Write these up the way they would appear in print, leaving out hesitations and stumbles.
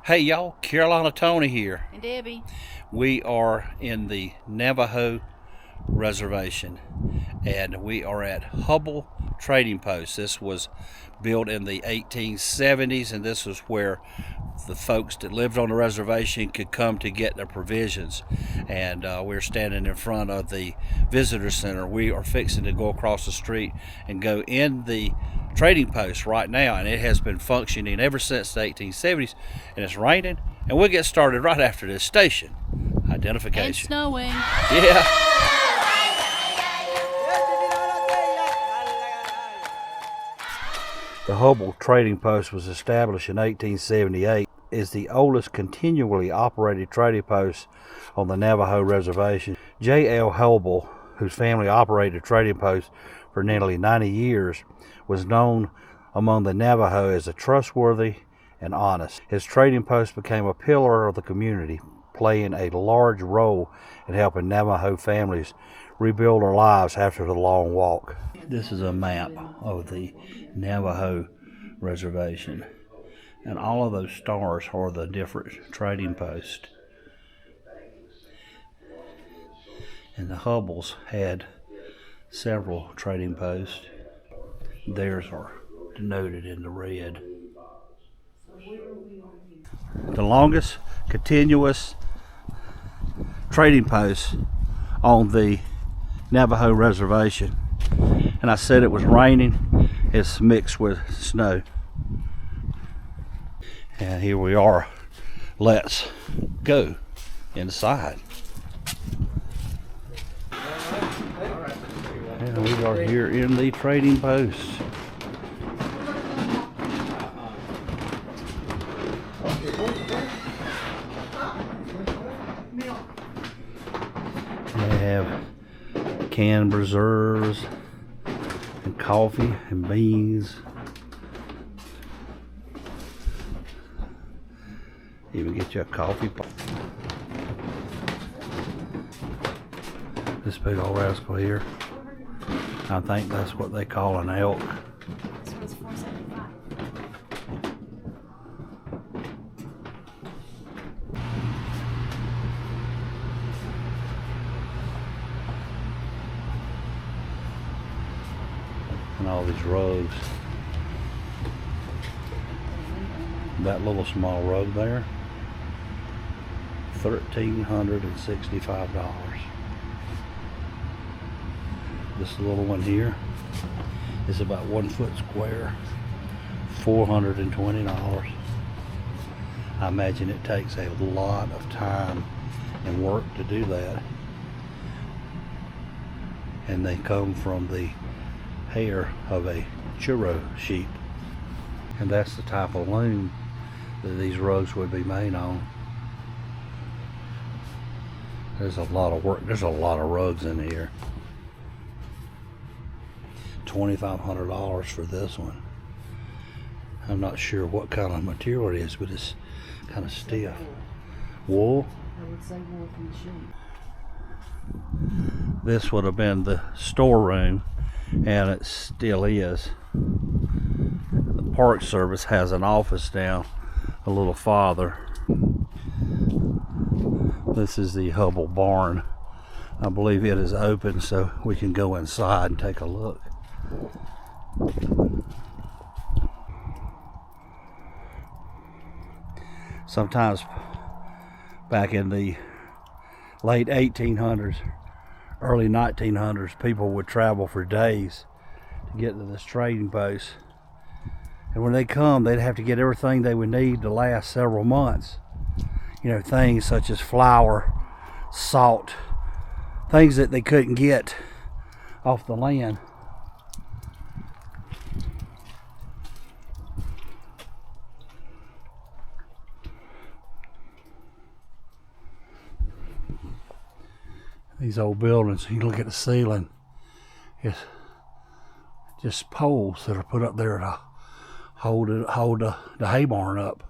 Hey y'all, Carolina Tony here. And Debbie. We are in the Navajo Reservation and we are at Hubbell Trading Post. This was built in the 1870s and this was where the folks that lived on the reservation could come to get their provisions. And we're standing in front of the visitor center. We are fixing to go across the street and go in the trading post right now, and it has been functioning ever since the 1870s, and it's raining, and we'll get started right after this station identification. And snowing. Yeah. The Hubbell Trading Post was established in 1878. Is the oldest continually operated trading post on the Navajo Reservation. J.L. Hubbell, whose family operated a trading post for nearly 90 years, was known among the Navajo as a trustworthy and honest. His trading post became a pillar of the community, playing a large role in helping Navajo families rebuild their lives after the long walk. This is a map of the Navajo Reservation, and all of those stars are the different trading posts. And the Hubbells had several trading posts. Theirs are denoted in the red. The longest continuous trading post on the Navajo Reservation. And I said it was raining. It's mixed with snow. And here we are. Let's go inside. And we are here in the trading post. They have canned preserves and coffee and beans. Even get you a coffee pot. This big old rascal here, I think that's what they call an elk. This one's $4.75. And all these rugs. That little small rug there, $1,365. This little one here is about 1 foot square, $420. I imagine it takes a lot of time and work to do that. And they come from the hair of a Cheraw sheep. And that's the type of loom that these rugs would be made on. There's a lot of work. There's a lot of rugs in here. $2,500 for this one. I'm not sure what kind of material it is, but it's kind of stiff. Wool? I would say wool from the sheep. This would have been the storeroom, and it still is. The Park Service has an office down a little farther. This is the Hubbell barn. I believe it is open, so we can go inside and take a look. Sometimes back in the late 1800s, early 1900s, people would travel for days to get to this trading post. And when they come, they'd have to get everything they would need to last several months. You know, things such as flour, salt, things that they couldn't get off the land. These old buildings, you look at the ceiling, it's just poles that are put up there to hold the hay barn up.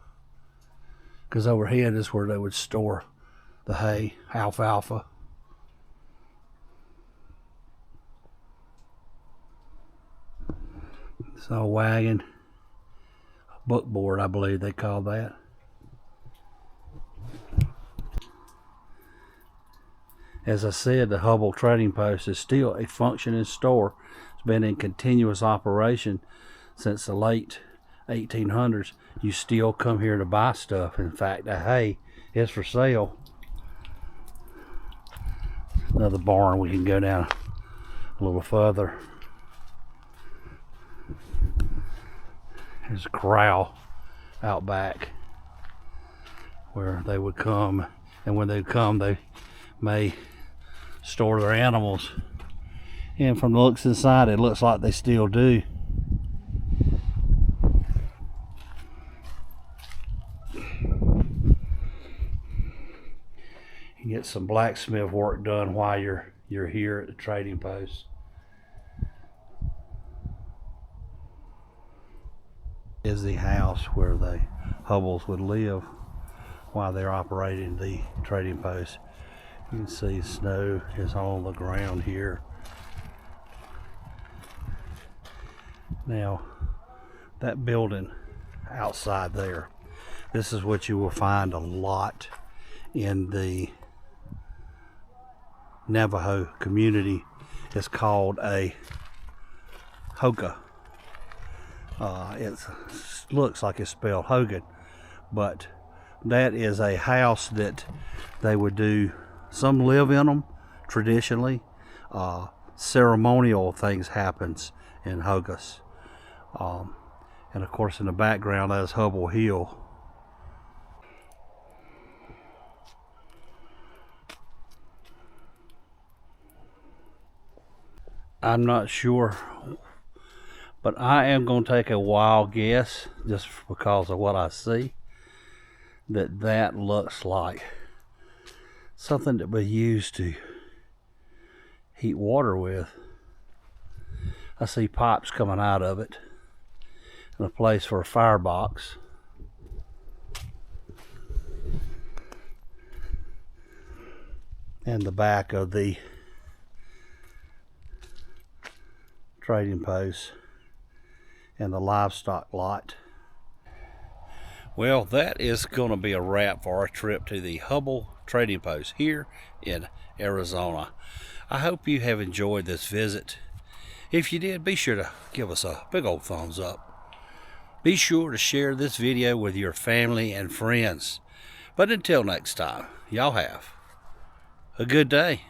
Because overhead is where they would store the hay, alfalfa. It's a wagon, bookboard, I believe they call that. As I said, the Hubbell Trading Post is still a functioning store. It's been in continuous operation since the late 1800s. You still come here to buy stuff. In fact, the hay is for sale. Another barn. We can go down a little further. There's a corral out back where they would come, and when they come, they may store their animals. And from the looks inside, it looks like they still do. You can get some blacksmith work done while you're here at the trading post. Is the house where the Hubbells would live while they're operating the trading post. You can see snow is on the ground here. Now, that building outside there, this is what you will find a lot in the Navajo community. It's called a hoga. It looks like it's spelled Hogan, but that is a house that they would do. Some live in them traditionally. Ceremonial things happens in hogas, and of course in the background that is Hubbell Hill. I'm not sure, but I am going to take a wild guess, just because of what I see, that looks like something that we used to heat water with. I see pipes coming out of it, and a place for a firebox. And the back of the trading post and the livestock lot. Well, that is going to be a wrap for our trip to the Hubbell Trading Post here in Arizona. I hope you have enjoyed this visit. If you did, be sure to give us a big old thumbs up. Be sure to share this video with your family and friends. But until next time, y'all have a good day.